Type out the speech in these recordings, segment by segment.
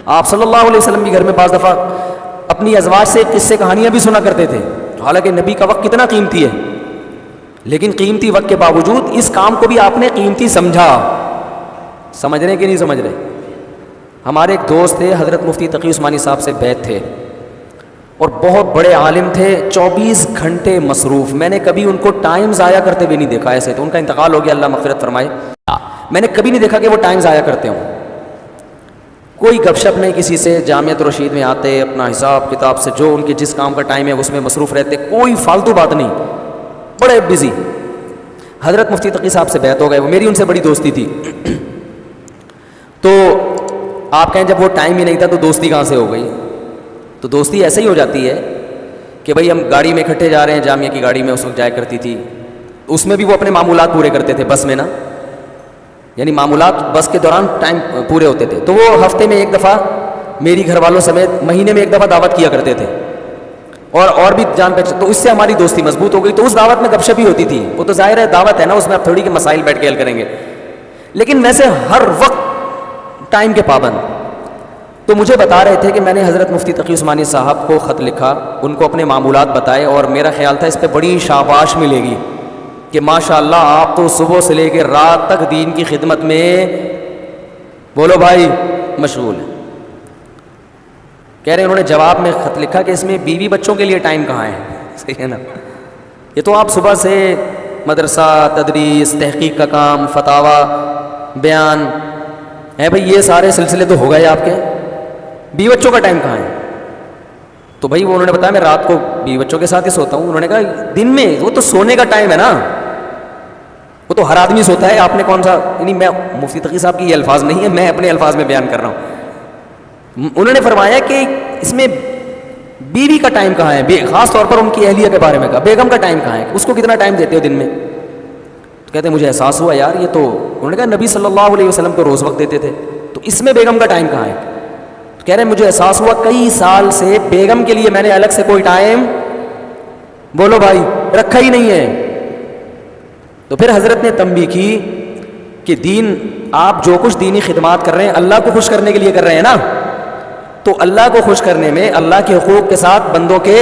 آپ صلی اللہ علیہ وسلم بھی گھر میں بعض دفعہ اپنی ازواج سے قصے کہانیاں بھی سنا کرتے تھے. حالانکہ نبی کا وقت کتنا قیمتی ہے, لیکن قیمتی وقت کے باوجود اس کام کو بھی آپ نے قیمتی سمجھا. سمجھ رہے کہ نہیں سمجھ رہے؟ ہمارے ایک دوست تھے, حضرت مفتی تقی عثمانی صاحب سے بیعت تھے اور بہت بڑے عالم تھے, 24 گھنٹے مصروف. میں نے کبھی ان کو ٹائم ضائع کرتے ہوئے نہیں دیکھا. ایسے تو ان کا انتقال ہو گیا, اللہ مغفرت فرمائے. میں نے کبھی نہیں دیکھا کہ وہ ٹائم ضائع کرتے ہوں. کوئی گپ شپ نہیں کسی سے, جامعۃ الرشید میں آتے, اپنا حساب کتاب سے جو ان کے جس کام کا ٹائم ہے اس میں مصروف رہتے, کوئی فالتو بات نہیں, بڑے بزی. حضرت مفتی تقی صاحب سے بیعت ہو گئے, وہ میری ان سے بڑی دوستی تھی. تو آپ کہیں جب وہ ٹائم ہی نہیں تھا تو دوستی کہاں سے ہو گئی؟ تو دوستی ایسے ہی ہو جاتی ہے کہ بھئی ہم گاڑی میں اکٹھے جا رہے ہیں, جامعہ کی گاڑی میں اس وقت جایا کرتی تھی, اس میں بھی وہ اپنے معمولات پورے کرتے تھے بس میں نا, یعنی معمولات بس کے دوران ٹائم پورے ہوتے تھے. تو وہ ہفتے میں ایک دفعہ میری گھر والوں سمیت مہینے میں ایک دفعہ دعوت کیا کرتے تھے, اور بھی جان پہچان. تو اس سے ہماری دوستی مضبوط ہو گئی. تو اس دعوت میں گپ شپ ہی ہوتی تھی. وہ تو ظاہر ہے دعوت ہے نا, اس میں آپ تھوڑی کے مسائل بیٹھ کے حل کریں گے, لیکن ویسے ہر وقت ٹائم کے پابند. تو مجھے بتا رہے تھے کہ میں نے حضرت مفتی تقی عثمانی صاحب کو خط لکھا, ان کو اپنے معمولات بتائے, اور میرا خیال تھا اس پہ بڑی شاباش ملے گی کہ ماشاء اللہ آپ تو صبح سے لے کے رات تک دین کی خدمت میں بولو بھائی مشغول ہیں. کہہ رہے انہوں نے جواب میں خط لکھا کہ اس میں بیوی بچوں کے لیے ٹائم کہاں ہے؟ صحیح ہے نا, یہ تو آپ صبح سے مدرسہ, تدریس, تحقیق کا کام, فتاوی, بیان ہے بھئی, یہ سارے سلسلے تو ہو گئے آپ کے, بیوی بچوں کا ٹائم کہاں ہے؟ تو بھائی وہ انہوں نے بتایا میں رات کو بیوی بچوں کے ساتھ ہی سوتا ہوں. انہوں نے کہا دن میں وہ تو سونے کا ٹائم ہے نا, وہ تو ہر آدمی سوتا ہے, آپ نے کون سا, یعنی میں مفتی تقی صاحب کی یہ الفاظ نہیں ہے, میں اپنے الفاظ میں بیان کر رہا ہوں. انہوں نے فرمایا کہ اس میں بیوی کا ٹائم کہاں ہے, خاص طور پر ان کی اہلیہ کے بارے میں کہا, بیگم کا ٹائم کہاں ہے, اس کو کتنا ٹائم دیتے ہو دن میں؟ تو کہتے ہیں مجھے احساس ہوا یار یہ تو, انہوں نے کہا نبی صلی اللہ علیہ وسلم کو روز وقت دیتے تھے, تو اس میں بیگم کا ٹائم کہاں ہے؟ تو کہہ رہے ہیں مجھے احساس ہوا کئی سال سے بیگم کے لیے میں نے الگ سے کوئی ٹائم بولو بھائی رکھا ہی نہیں ہے. تو پھر حضرت نے تنبیہ کی کہ دین, آپ جو کچھ دینی خدمات کر رہے ہیں اللہ کو خوش کرنے کے لیے کر رہے ہیں نا, تو اللہ کو خوش کرنے میں اللہ کے حقوق کے ساتھ بندوں کے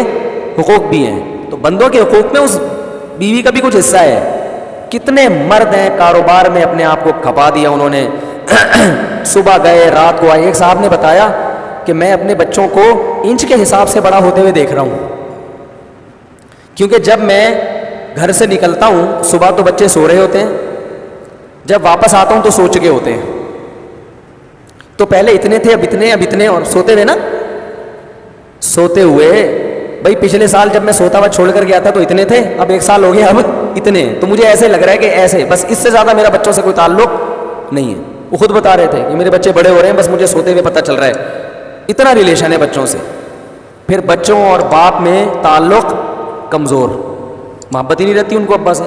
حقوق بھی ہیں. تو بندوں کے حقوق میں اس بیوی کا بھی کچھ حصہ ہے. کتنے مرد ہیں کاروبار میں اپنے آپ کو کھپا دیا انہوں نے, صبح گئے رات کو آئے. ایک صاحب نے بتایا کہ میں اپنے بچوں کو انچ کے حساب سے بڑا ہوتے ہوئے دیکھ رہا ہوں, کیونکہ جب میں گھر سے نکلتا ہوں صبح تو بچے سو رہے ہوتے ہیں, جب واپس آتا ہوں تو سو چکے ہوتے ہیں. تو پہلے اتنے تھے, اب اتنے, اور سوتے ہوئے نا, سوتے ہوئے بھائی پچھلے سال جب میں سوتا ہوا چھوڑ کر گیا تھا تو اتنے تھے, اب ایک سال ہو گیا اب اتنے. تو مجھے ایسے لگ رہا ہے کہ ایسے بس, اس سے زیادہ میرا بچوں سے کوئی تعلق نہیں ہے. وہ خود بتا رہے تھے کہ میرے بچے بڑے ہو رہے ہیں, بس مجھے سوتے ہوئے پتہ چل رہا ہے, اتنا ریلیشن ہے بچوں سے. پھر بچوں اور باپ میں تعلق کمزور, محبت ہی نہیں رہتی ان کو ابا سے.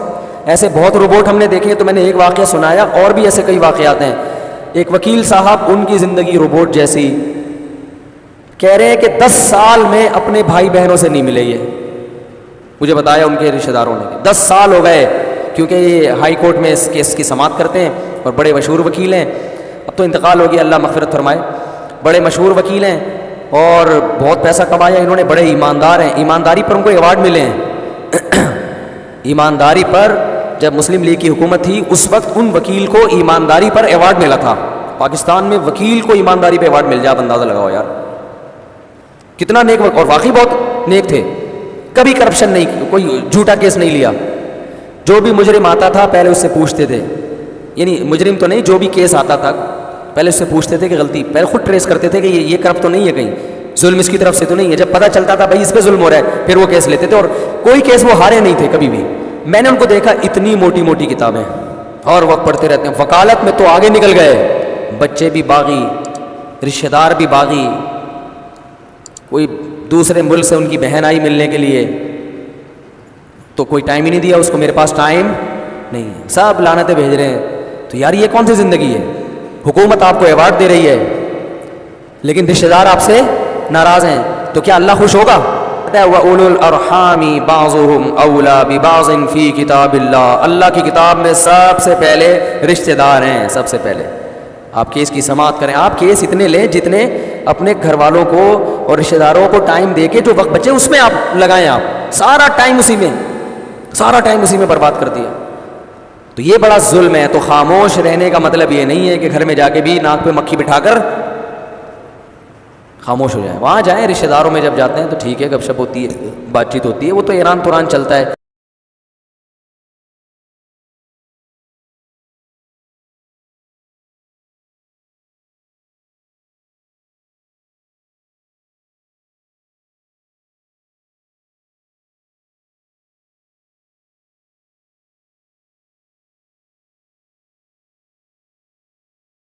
ایسے بہت روبوٹ ہم نے دیکھے. تو میں نے ایک واقعہ سنایا, اور بھی ایسے کئی واقعات ہیں. ایک وکیل صاحب, ان کی زندگی روبوٹ جیسی, کہہ رہے ہیں کہ 10 سال میں اپنے بھائی بہنوں سے نہیں ملے. یہ مجھے بتایا ان کے رشتہ داروں نے, 10 سال ہو گئے, کیونکہ یہ ہائی کورٹ میں اس کیس کی سماعت کرتے ہیں اور بڑے مشہور وکیل ہیں. اب تو انتقال ہو گیا, اللہ مغفرت فرمائے. بڑے مشہور وکیل ہیں اور بہت پیسہ کمایا انہوں نے, بڑے ایماندار ہیں. ایمانداری پر ان کو ایوارڈ ملے ہیں. ایمانداری پر, جب مسلم لیگ کی حکومت تھی اس وقت ان وکیل کو ایمانداری پر ایوارڈ ملا تھا. پاکستان میں وکیل کو ایمانداری پہ ایوارڈ مل جائے, آپ اندازہ لگاؤ یار کتنا نیک, اور واقعی بہت نیک تھے. کبھی کرپشن نہیں, کوئی جھوٹا کیس نہیں لیا. جو بھی مجرم آتا تھا پہلے اس سے پوچھتے تھے, یعنی مجرم تو نہیں, جو بھی کیس آتا تھا پہلے اس سے پوچھتے تھے کہ غلطی, پہلے خود ٹریس کرتے تھے کہ یہ کرپٹ تو نہیں ہے, کہیں ظلم اس کی طرف سے تو نہیں ہے. جب پتہ چلتا تھا بھائی اس پہ ظلم ہو رہا ہے, پھر وہ کیس لیتے تھے, اور کوئی کیس وہ ہارے نہیں تھے کبھی بھی. میں نے ان کو دیکھا, اتنی موٹی موٹی کتابیں اور وقت پڑھتے رہتے ہیں. وکالت میں تو آگے نکل گئے, بچے بھی باغی, رشتہ دار بھی باغی. کوئی دوسرے ملک سے ان کی بہن آئی ملنے کے لیے تو کوئی ٹائم ہی نہیں دیا اس کو, میرے پاس ٹائم نہیں ہے, سب لعنتیں بھیج رہے ہیں. تو یار یہ کون سی زندگی ہے؟ حکومت آپ کو ایوارڈ دے رہی ہے لیکن رشتہ دار آپ سے ناراض ہیں, تو کیا اللہ خوش ہوگا؟ وَأُولُو الْأَرْحَامِ بَعْضُهُمْ أَوْلَىٰ بِبَعْضٍ فِي كِتَابِ اللَّهِ. اللہ کی کتاب میں سب سے پہلے رشتہ دار ہیں, سب سے پہلے. آپ کیس کی سماعت کریں, آپ کیس اتنے لیں جتنے اپنے گھر والوں کو اور رشتہ داروں کو ٹائم دے کے جو وقت بچے اس میں آپ لگائیں، آپ سارا ٹائم اسی میں برباد کر دیا، تو یہ بڑا ظلم ہے۔ تو خاموش رہنے کا مطلب یہ نہیں ہے کہ گھر میں جا کے بھی ناک پہ مکھی بٹھا کر خاموش ہو جائیں، وہاں جائیں، رشتہ داروں میں جب جاتے ہیں تو ٹھیک ہے، گپ شپ ہوتی ہے، بات چیت ہوتی ہے، وہ تو ایران توران چلتا ہے۔